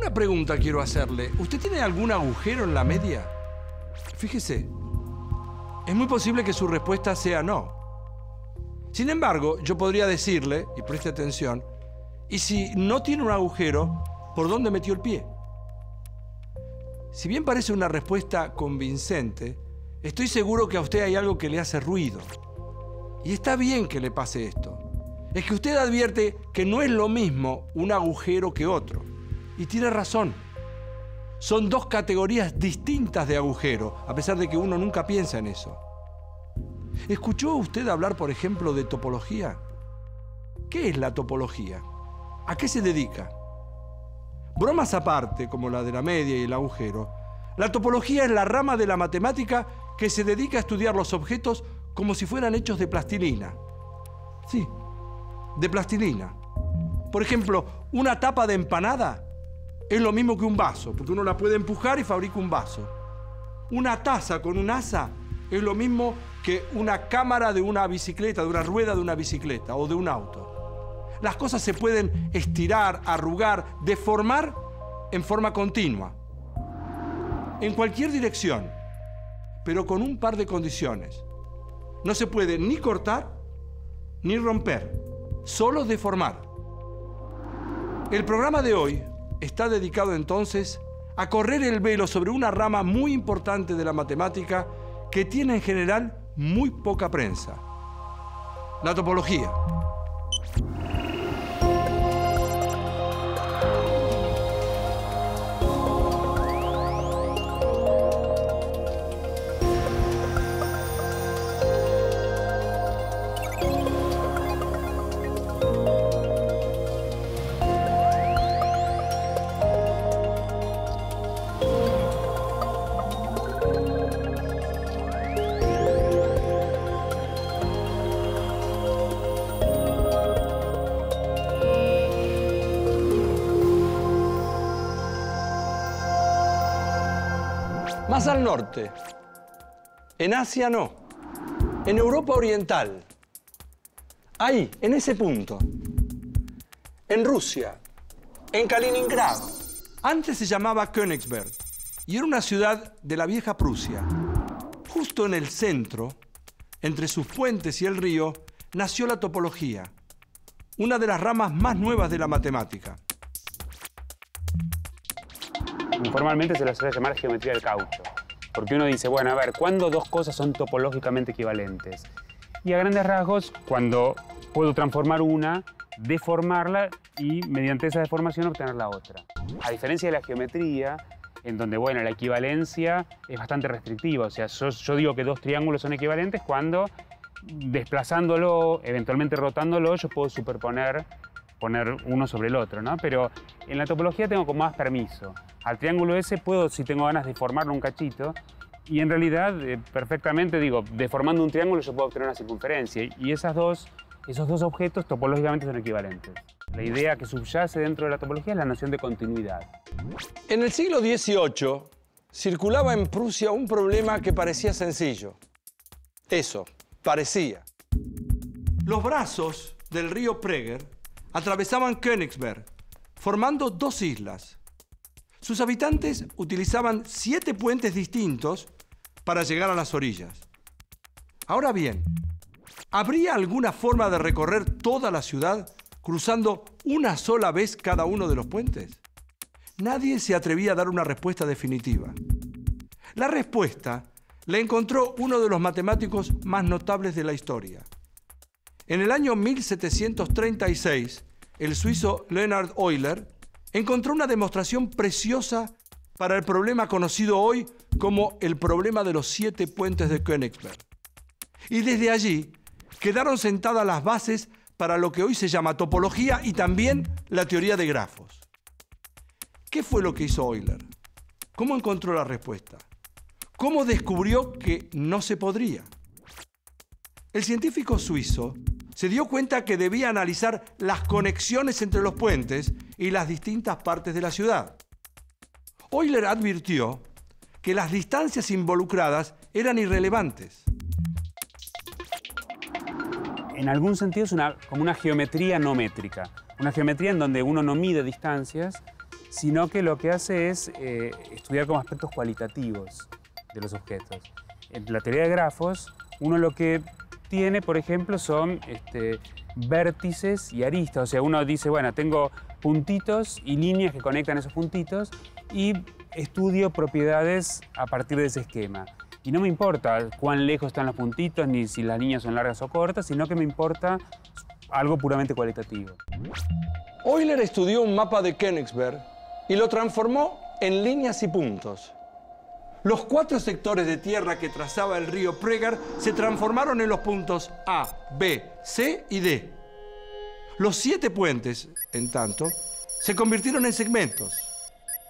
Una pregunta quiero hacerle. ¿Usted tiene algún agujero en la media? Fíjese, es muy posible que su respuesta sea no. Sin embargo, yo podría decirle, y preste atención, y si no tiene un agujero, ¿por dónde metió el pie? Si bien parece una respuesta convincente, estoy seguro que a usted hay algo que le hace ruido. Y está bien que le pase esto. Es que usted advierte que no es lo mismo un agujero que otro. Y tiene razón. Son dos categorías distintas de agujero, a pesar de que uno nunca piensa en eso. ¿Escuchó usted hablar, por ejemplo, de topología? ¿Qué es la topología? ¿A qué se dedica? Bromas aparte, como la de la media y el agujero, la topología es la rama de la matemática que se dedica a estudiar los objetos como si fueran hechos de plastilina. Sí, de plastilina. Por ejemplo, una tapa de empanada es lo mismo que un vaso, porque uno la puede empujar y fabrica un vaso. Una taza con un asa es lo mismo que una cámara de una bicicleta, de una rueda de una bicicleta o de un auto. Las cosas se pueden estirar, arrugar, deformar en forma continua, en cualquier dirección, pero con un par de condiciones. No se puede ni cortar ni romper, solo deformar. El programa de hoy está dedicado entonces a correr el velo sobre una rama muy importante de la matemática que tiene en general muy poca prensa: la topología. Más al norte. En Asia no. En Europa Oriental. Ahí, en ese punto. En Rusia. En Kaliningrado. Antes se llamaba Königsberg y era una ciudad de la vieja Prusia. Justo en el centro, entre sus puentes y el río, nació la topología, una de las ramas más nuevas de la matemática. Informalmente se lo suele llamar geometría del caucho, porque uno dice, bueno, a ver, ¿cuándo dos cosas son topológicamente equivalentes? Y a grandes rasgos, cuando puedo transformar una, deformarla y mediante esa deformación obtener la otra. A diferencia de la geometría, en donde, bueno, la equivalencia es bastante restrictiva, o sea, yo digo que dos triángulos son equivalentes cuando, desplazándolo, eventualmente rotándolo, yo puedo superponer, poner uno sobre el otro, ¿no? Pero en la topología tengo como más permiso. Al triángulo ese puedo, si tengo ganas, deformarlo un cachito, y en realidad, perfectamente, digo, deformando un triángulo yo puedo obtener una circunferencia, y esos dos objetos topológicamente son equivalentes. La idea que subyace dentro de la topología es la noción de continuidad. En el siglo XVIII circulaba en Prusia un problema que parecía sencillo. Eso, parecía. Los brazos del río Prager atravesaban Königsberg, formando dos islas. Sus habitantes utilizaban 7 puentes distintos para llegar a las orillas. Ahora bien, ¿habría alguna forma de recorrer toda la ciudad cruzando una sola vez cada uno de los puentes? Nadie se atrevía a dar una respuesta definitiva. La respuesta la encontró uno de los matemáticos más notables de la historia. En el año 1736, el suizo Leonhard Euler encontró una demostración preciosa para el problema conocido hoy como el problema de los 7 puentes de Königsberg. Y desde allí quedaron sentadas las bases para lo que hoy se llama topología y también la teoría de grafos. ¿Qué fue lo que hizo Euler? ¿Cómo encontró la respuesta? ¿Cómo descubrió que no se podría? El científico suizo se dio cuenta que debía analizar las conexiones entre los puentes y las distintas partes de la ciudad. Euler advirtió que las distancias involucradas eran irrelevantes. En algún sentido es como una geometría no métrica. Una geometría en donde uno no mide distancias, sino que lo que hace es estudiar como aspectos cualitativos de los objetos. En la teoría de grafos, uno lo que tiene, por ejemplo, son vértices y aristas. O sea, uno dice, bueno, tengo puntitos y líneas que conectan esos puntitos y estudio propiedades a partir de ese esquema. Y no me importa cuán lejos están los puntitos, ni si las líneas son largas o cortas, sino que me importa algo puramente cualitativo. Euler estudió un mapa de Königsberg y lo transformó en líneas y puntos. Los 4 sectores de tierra que trazaba el río Prager se transformaron en los puntos A, B, C y D. Los 7 puentes, en tanto, se convirtieron en segmentos.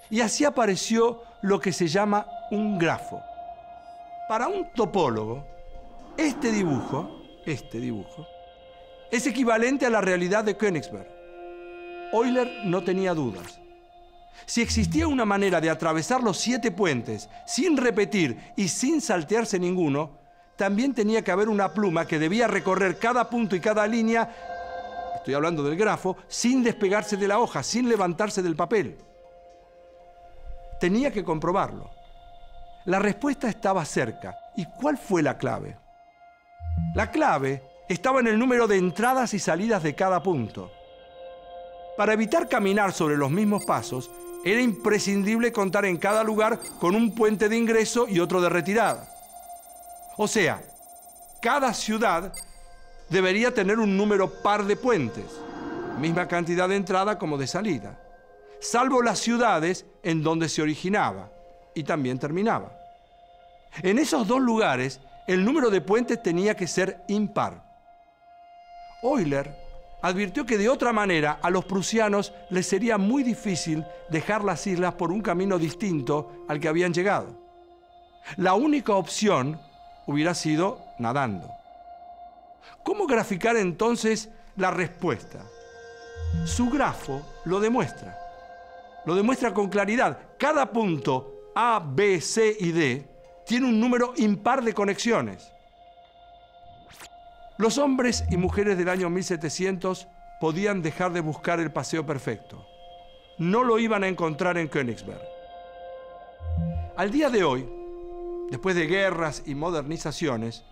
Y así apareció lo que se llama un grafo. Para un topólogo, este dibujo, es equivalente a la realidad de Königsberg. Euler no tenía dudas. Si existía una manera de atravesar los 7 puentes sin repetir y sin saltearse ninguno, también tenía que haber una pluma que debía recorrer cada punto y cada línea, estoy hablando del grafo, sin despegarse de la hoja, sin levantarse del papel. Tenía que comprobarlo. La respuesta estaba cerca. ¿Y cuál fue la clave? La clave estaba en el número de entradas y salidas de cada punto. Para evitar caminar sobre los mismos pasos, era imprescindible contar en cada lugar con un puente de ingreso y otro de retirada. O sea, cada ciudad debería tener un número par de puentes, misma cantidad de entrada como de salida, salvo las ciudades en donde se originaba y también terminaba. En esos 2 lugares, el número de puentes tenía que ser impar. Euler advirtió que de otra manera a los prusianos les sería muy difícil dejar las islas por un camino distinto al que habían llegado. La única opción hubiera sido nadando. ¿Cómo graficar entonces la respuesta? Su grafo lo demuestra. Lo demuestra con claridad. Cada punto A, B, C y D tiene un número impar de conexiones. Los hombres y mujeres del año 1700 podían dejar de buscar el paseo perfecto. No lo iban a encontrar en Königsberg. Al día de hoy, después de guerras y modernizaciones,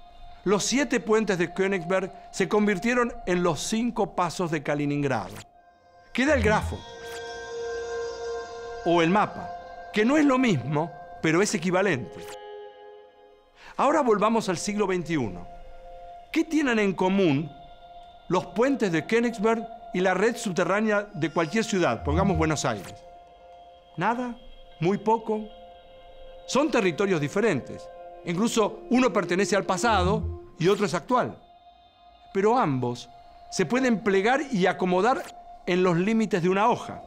los 7 puentes de Königsberg se convirtieron en los 5 pasos de Kaliningrado. Queda el grafo o el mapa, que no es lo mismo, pero es equivalente. Ahora volvamos al siglo XXI. ¿Qué tienen en común los puentes de Königsberg y la red subterránea de cualquier ciudad? Pongamos Buenos Aires. Nada, muy poco. Son territorios diferentes. Incluso uno pertenece al pasado y otro es actual. Pero ambos se pueden plegar y acomodar en los límites de una hoja.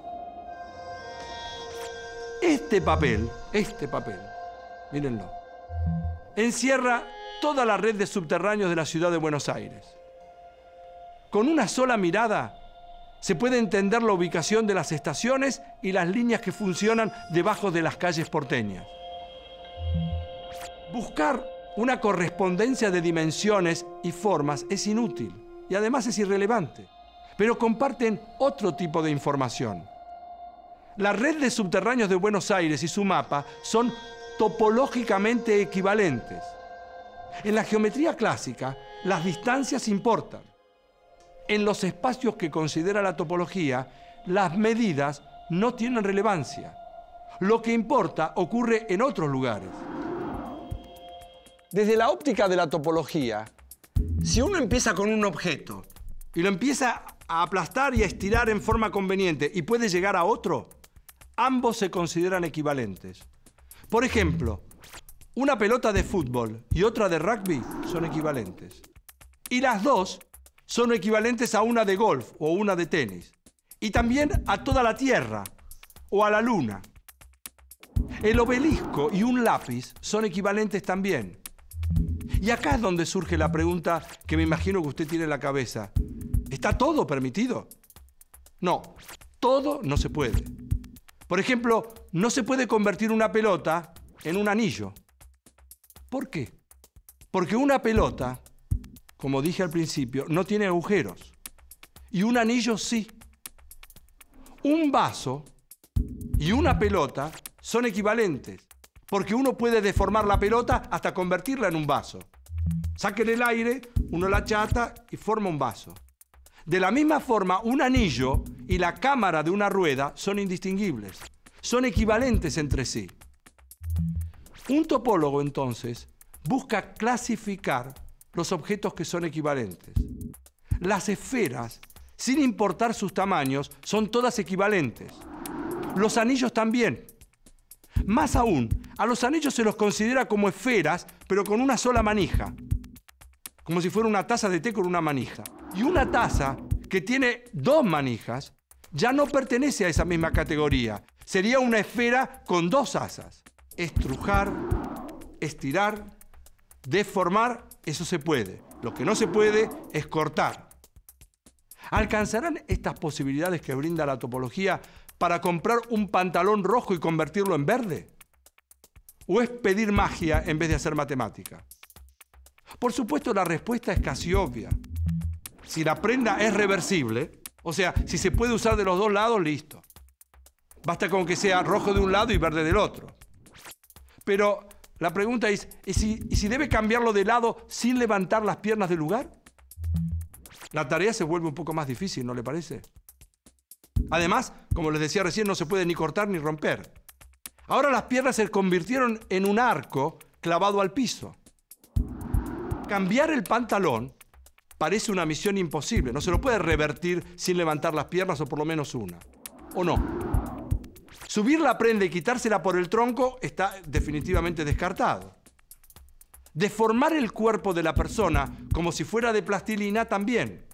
Este papel, mírenlo, encierra toda la red de subterráneos de la ciudad de Buenos Aires. Con una sola mirada se puede entender la ubicación de las estaciones y las líneas que funcionan debajo de las calles porteñas. Buscar una correspondencia de dimensiones y formas es inútil y además es irrelevante, pero comparten otro tipo de información. La red de subterráneos de Buenos Aires y su mapa son topológicamente equivalentes. En la geometría clásica, las distancias importan. En los espacios que considera la topología, las medidas no tienen relevancia. Lo que importa ocurre en otros lugares. Desde la óptica de la topología, si uno empieza con un objeto y lo empieza a aplastar y a estirar en forma conveniente y puede llegar a otro, ambos se consideran equivalentes. Por ejemplo, una pelota de fútbol y otra de rugby son equivalentes. Y las dos son equivalentes a una de golf o una de tenis. Y también a toda la Tierra o a la Luna. El obelisco y un lápiz son equivalentes también. Y acá es donde surge la pregunta que me imagino que usted tiene en la cabeza. ¿Está todo permitido? No, todo no se puede. Por ejemplo, no se puede convertir una pelota en un anillo. ¿Por qué? Porque una pelota, como dije al principio, no tiene agujeros. Y un anillo sí. Un vaso y una pelota son equivalentes, porque uno puede deformar la pelota hasta convertirla en un vaso. Saca el aire, uno la achata y forma un vaso. De la misma forma, un anillo y la cámara de una rueda son indistinguibles, son equivalentes entre sí. Un topólogo, entonces, busca clasificar los objetos que son equivalentes. Las esferas, sin importar sus tamaños, son todas equivalentes. Los anillos también. Más aún, a los anillos se los considera como esferas, pero con una sola manija. Como si fuera una taza de té con una manija. Y una taza que tiene dos manijas ya no pertenece a esa misma categoría. Sería una esfera con dos asas. Estrujar, estirar, deformar, eso se puede. Lo que no se puede es cortar. ¿Alcanzarán estas posibilidades que brinda la topología para comprar un pantalón rojo y convertirlo en verde? ¿O es pedir magia en vez de hacer matemática? Por supuesto, la respuesta es casi obvia. Si la prenda es reversible, o sea, si se puede usar de los dos lados, listo. Basta con que sea rojo de un lado y verde del otro. Pero la pregunta es, ¿y si debe cambiarlo de lado sin levantar las piernas del lugar? La tarea se vuelve un poco más difícil, ¿no le parece? Además, como les decía recién, no se puede ni cortar ni romper. Ahora las piernas se convirtieron en un arco clavado al piso. Cambiar el pantalón parece una misión imposible. No se lo puede revertir sin levantar las piernas o por lo menos una. ¿O no? Subir la prenda y quitársela por el tronco está definitivamente descartado. Deformar el cuerpo de la persona como si fuera de plastilina también.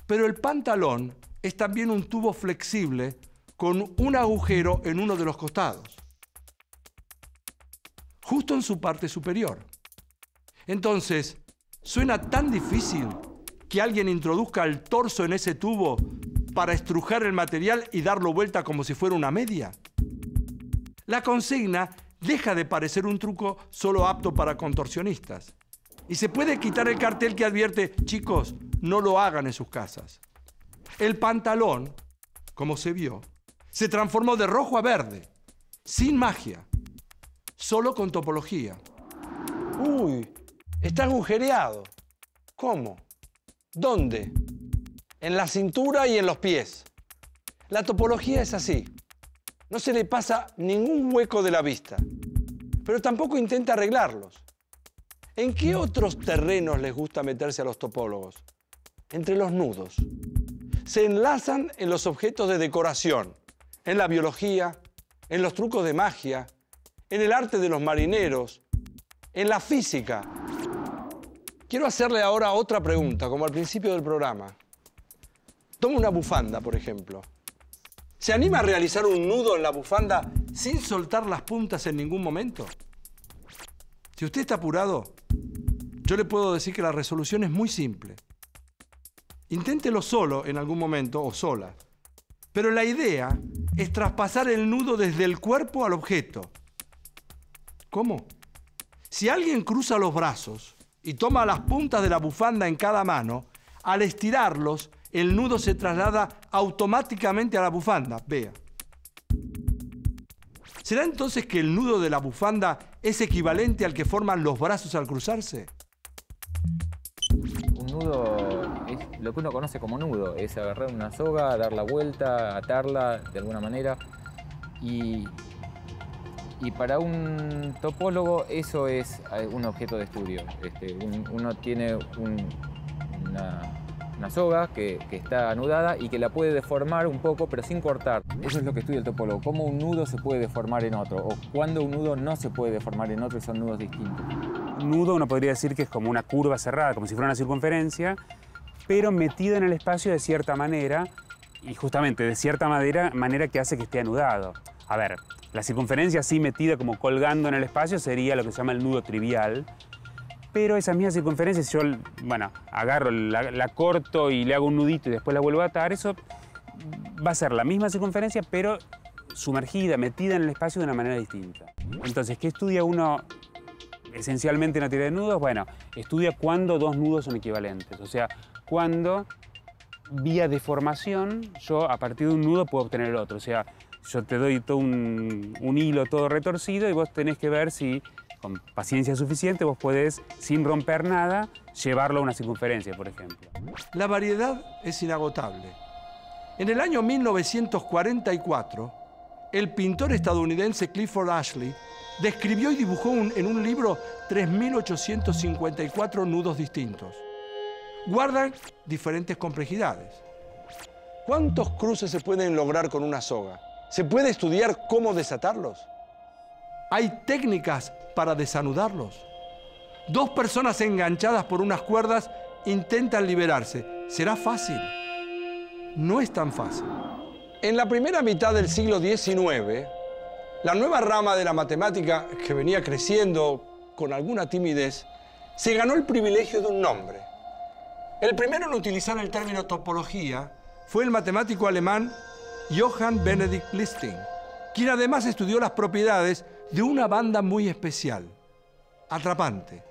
Pero el pantalón es también un tubo flexible con un agujero en uno de los costados, justo en su parte superior. Entonces, ¿suena tan difícil que alguien introduzca el torso en ese tubo para estrujar el material y darlo vuelta como si fuera una media? La consigna deja de parecer un truco solo apto para contorsionistas. Y se puede quitar el cartel que advierte, chicos, no lo hagan en sus casas. El pantalón, como se vio, se transformó de rojo a verde, sin magia, solo con topología. Uy, está agujereado. ¿Cómo? ¿Dónde? En la cintura y en los pies. La topología es así. No se le pasa ningún hueco de la vista, pero tampoco intenta arreglarlos. ¿En qué otros terrenos les gusta meterse a los topólogos? Entre los nudos. Se enlazan en los objetos de decoración, en la biología, en los trucos de magia, en el arte de los marineros, en la física. Quiero hacerle ahora otra pregunta, como al principio del programa. Toma una bufanda, por ejemplo. ¿Se anima a realizar un nudo en la bufanda sin soltar las puntas en ningún momento? Si usted está apurado, yo le puedo decir que la resolución es muy simple. Inténtelo solo en algún momento o sola. Pero la idea es traspasar el nudo desde el cuerpo al objeto. ¿Cómo? Si alguien cruza los brazos y toma las puntas de la bufanda en cada mano, al estirarlos, el nudo se traslada automáticamente a la bufanda. Vea. ¿Será entonces que el nudo de la bufanda es equivalente al que forman los brazos al cruzarse? Un nudo es lo que uno conoce como nudo, es agarrar una soga, dar la vuelta, atarla de alguna manera. Y para un topólogo eso es un objeto de estudio. Uno tiene una soga que está anudada y que la puede deformar un poco, pero sin cortar. Eso es lo que estudia el topólogo, cómo un nudo se puede deformar en otro, o cuándo un nudo no se puede deformar en otro y son nudos distintos. Un nudo uno podría decir que es como una curva cerrada, como si fuera una circunferencia, pero metida en el espacio de cierta manera, y justamente de cierta manera que hace que esté anudado. A ver, la circunferencia así metida como colgando en el espacio sería lo que se llama el nudo trivial, pero esa misma circunferencia, si yo, agarro, la corto y le hago un nudito y después la vuelvo a atar, eso va a ser la misma circunferencia, pero sumergida, metida en el espacio de una manera distinta. Entonces, ¿qué estudia uno esencialmente en la teoría de nudos? Bueno, estudia cuándo dos nudos son equivalentes, o sea, cuándo vía deformación yo a partir de un nudo puedo obtener el otro. O sea, yo te doy todo un hilo todo retorcido y vos tenés que ver si con paciencia suficiente vos podés, sin romper nada, llevarlo a una circunferencia, por ejemplo. La variedad es inagotable. En el año 1944, el pintor estadounidense Clifford Ashley describió y dibujó en un libro 3.854 nudos distintos. Guardan diferentes complejidades. ¿Cuántos cruces se pueden lograr con una soga? ¿Se puede estudiar cómo desatarlos? ¿Hay técnicas para desanudarlos? Dos personas enganchadas por unas cuerdas intentan liberarse. ¿Será fácil? No es tan fácil. En la primera mitad del siglo XIX, la nueva rama de la matemática, que venía creciendo con alguna timidez, se ganó el privilegio de un nombre. El primero en utilizar el término topología fue el matemático alemán Johann Benedict Listing, quien además estudió las propiedades de una banda muy especial, atrapante,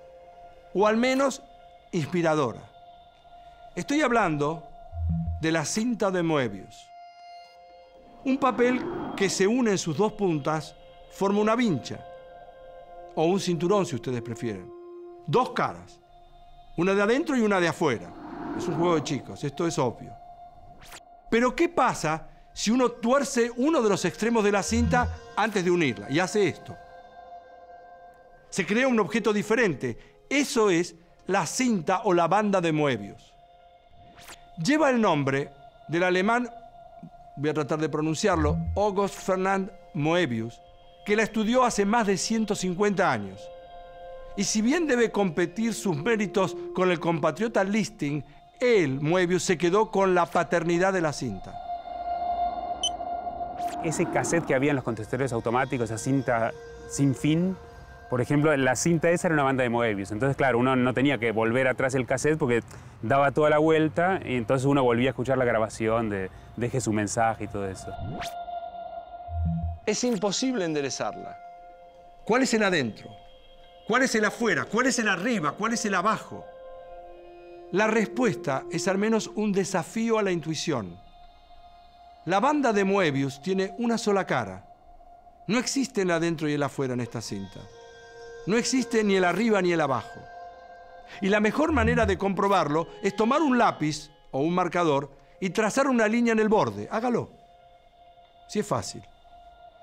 o al menos inspiradora. Estoy hablando de la cinta de Moebius. Un papel que se une en sus dos puntas forma una vincha, o un cinturón si ustedes prefieren. Dos caras, una de adentro y una de afuera. Es un juego de chicos, esto es obvio. Pero ¿qué pasa si uno tuerce uno de los extremos de la cinta antes de unirla y hace esto? Se crea un objeto diferente. Eso es la cinta o la banda de Moebius. Lleva el nombre del alemán, voy a tratar de pronunciarlo, August Fernand Moebius, que la estudió hace más de 150 años. Y si bien debe competir sus méritos con el compatriota Listing, él, Moebius, se quedó con la paternidad de la cinta. Ese cassette que había en los contestadores automáticos, esa cinta sin fin, por ejemplo, la cinta esa era una banda de Moebius. Entonces, claro, uno no tenía que volver atrás el cassette porque daba toda la vuelta y entonces uno volvía a escuchar la grabación de deje su mensaje y todo eso. Es imposible enderezarla. ¿Cuál es el adentro? ¿Cuál es el afuera? ¿Cuál es el arriba? ¿Cuál es el abajo? La respuesta es al menos un desafío a la intuición. La banda de Moebius tiene una sola cara. No existe el adentro y el afuera en esta cinta. No existe ni el arriba ni el abajo. Y la mejor manera de comprobarlo es tomar un lápiz o un marcador y trazar una línea en el borde. Hágalo. Sí, es fácil.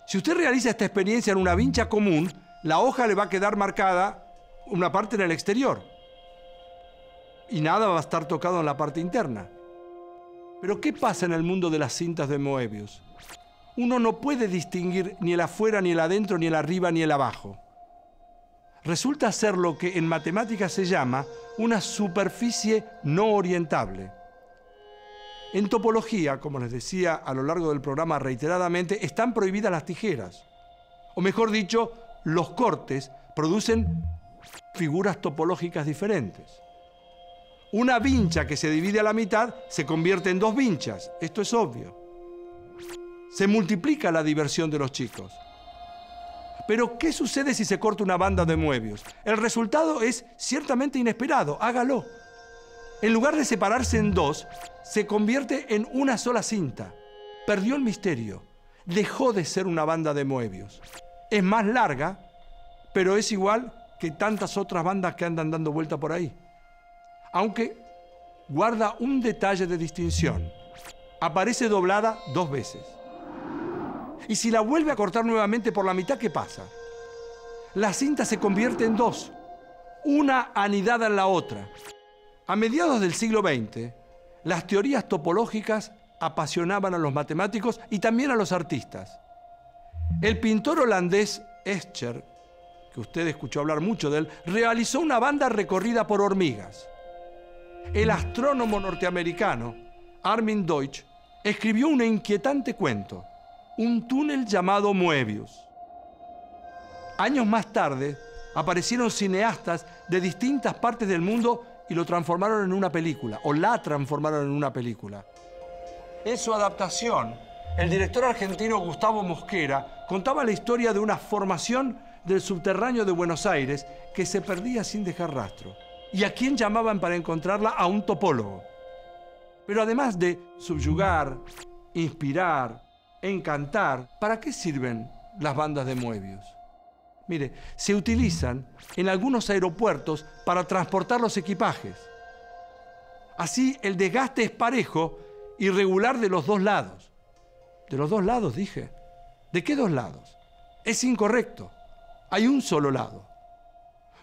Si usted realiza esta experiencia en una vincha común, la hoja le va a quedar marcada una parte en el exterior. Y nada va a estar tocado en la parte interna. Pero ¿qué pasa en el mundo de las cintas de Moebius? Uno no puede distinguir ni el afuera, ni el adentro, ni el arriba, ni el abajo. Resulta ser lo que en matemáticas se llama una superficie no orientable. En topología, como les decía a lo largo del programa reiteradamente, están prohibidas las tijeras. O mejor dicho, los cortes producen figuras topológicas diferentes. Una vincha que se divide a la mitad se convierte en dos vinchas. Esto es obvio. Se multiplica la diversión de los chicos. Pero, ¿qué sucede si se corta una banda de Moebius? El resultado es ciertamente inesperado. Hágalo. En lugar de separarse en dos, se convierte en una sola cinta. Perdió el misterio. Dejó de ser una banda de Moebius. Es más larga, pero es igual que tantas otras bandas que andan dando vuelta por ahí. Aunque guarda un detalle de distinción. Aparece doblada dos veces. Y si la vuelve a cortar nuevamente por la mitad, ¿qué pasa? La cinta se convierte en dos, una anidada en la otra. A mediados del siglo XX, las teorías topológicas apasionaban a los matemáticos y también a los artistas. El pintor holandés Escher, que usted escuchó hablar mucho de él, realizó una banda recorrida por hormigas. El astrónomo norteamericano Armin Deutsch escribió un inquietante cuento, un túnel llamado Moebius. Años más tarde, aparecieron cineastas de distintas partes del mundo y lo transformaron en una película, o la transformaron en una película. En su adaptación, el director argentino Gustavo Mosquera contaba la historia de una formación del subterráneo de Buenos Aires que se perdía sin dejar rastro. ¿Y a quién llamaban para encontrarla? A un topólogo. Pero además de subyugar, inspirar, encantar. ¿Para qué sirven las bandas de Moebius? Mire, se utilizan en algunos aeropuertos para transportar los equipajes. Así el desgaste es parejo y regular de los dos lados. ¿De los dos lados, dije? ¿De qué dos lados? Es incorrecto. Hay un solo lado.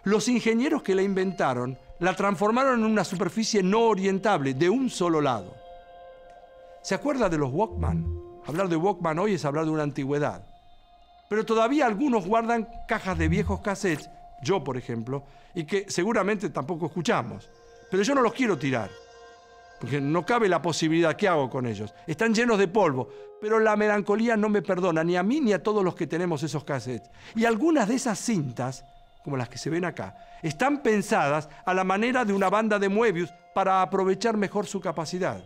Los ingenieros que la inventaron la transformaron en una superficie no orientable, de un solo lado. ¿Se acuerda de los Walkman? Hablar de Walkman hoy es hablar de una antigüedad. Pero todavía algunos guardan cajas de viejos cassettes, yo por ejemplo, y que seguramente tampoco escuchamos. Pero yo no los quiero tirar, porque no cabe la posibilidad. ¿Qué hago con ellos? Están llenos de polvo, pero la melancolía no me perdona, ni a mí ni a todos los que tenemos esos cassettes. Y algunas de esas cintas, como las que se ven acá, están pensadas a la manera de una banda de Moebius para aprovechar mejor su capacidad.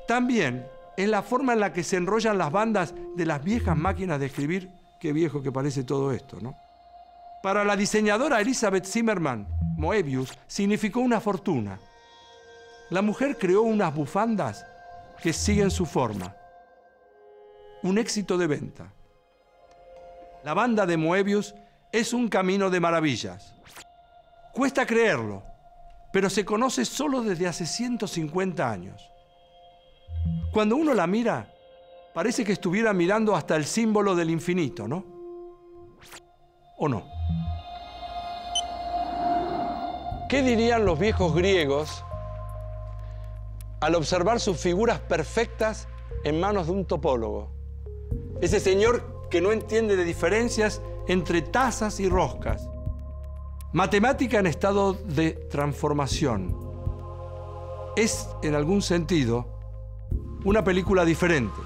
También es la forma en la que se enrollan las bandas de las viejas máquinas de escribir. Qué viejo que parece todo esto, ¿no? Para la diseñadora Elizabeth Zimmerman, Moebius significó una fortuna. La mujer creó unas bufandas que siguen su forma. Un éxito de venta. La banda de Moebius es un camino de maravillas. Cuesta creerlo, pero se conoce solo desde hace 150 años. Cuando uno la mira, parece que estuviera mirando hasta el símbolo del infinito, ¿no? ¿O no? ¿Qué dirían los viejos griegos al observar sus figuras perfectas en manos de un topólogo? Ese señor que no entiende de diferencias entre tazas y roscas. Matemática en estado de transformación. Es, en algún sentido, una película diferente.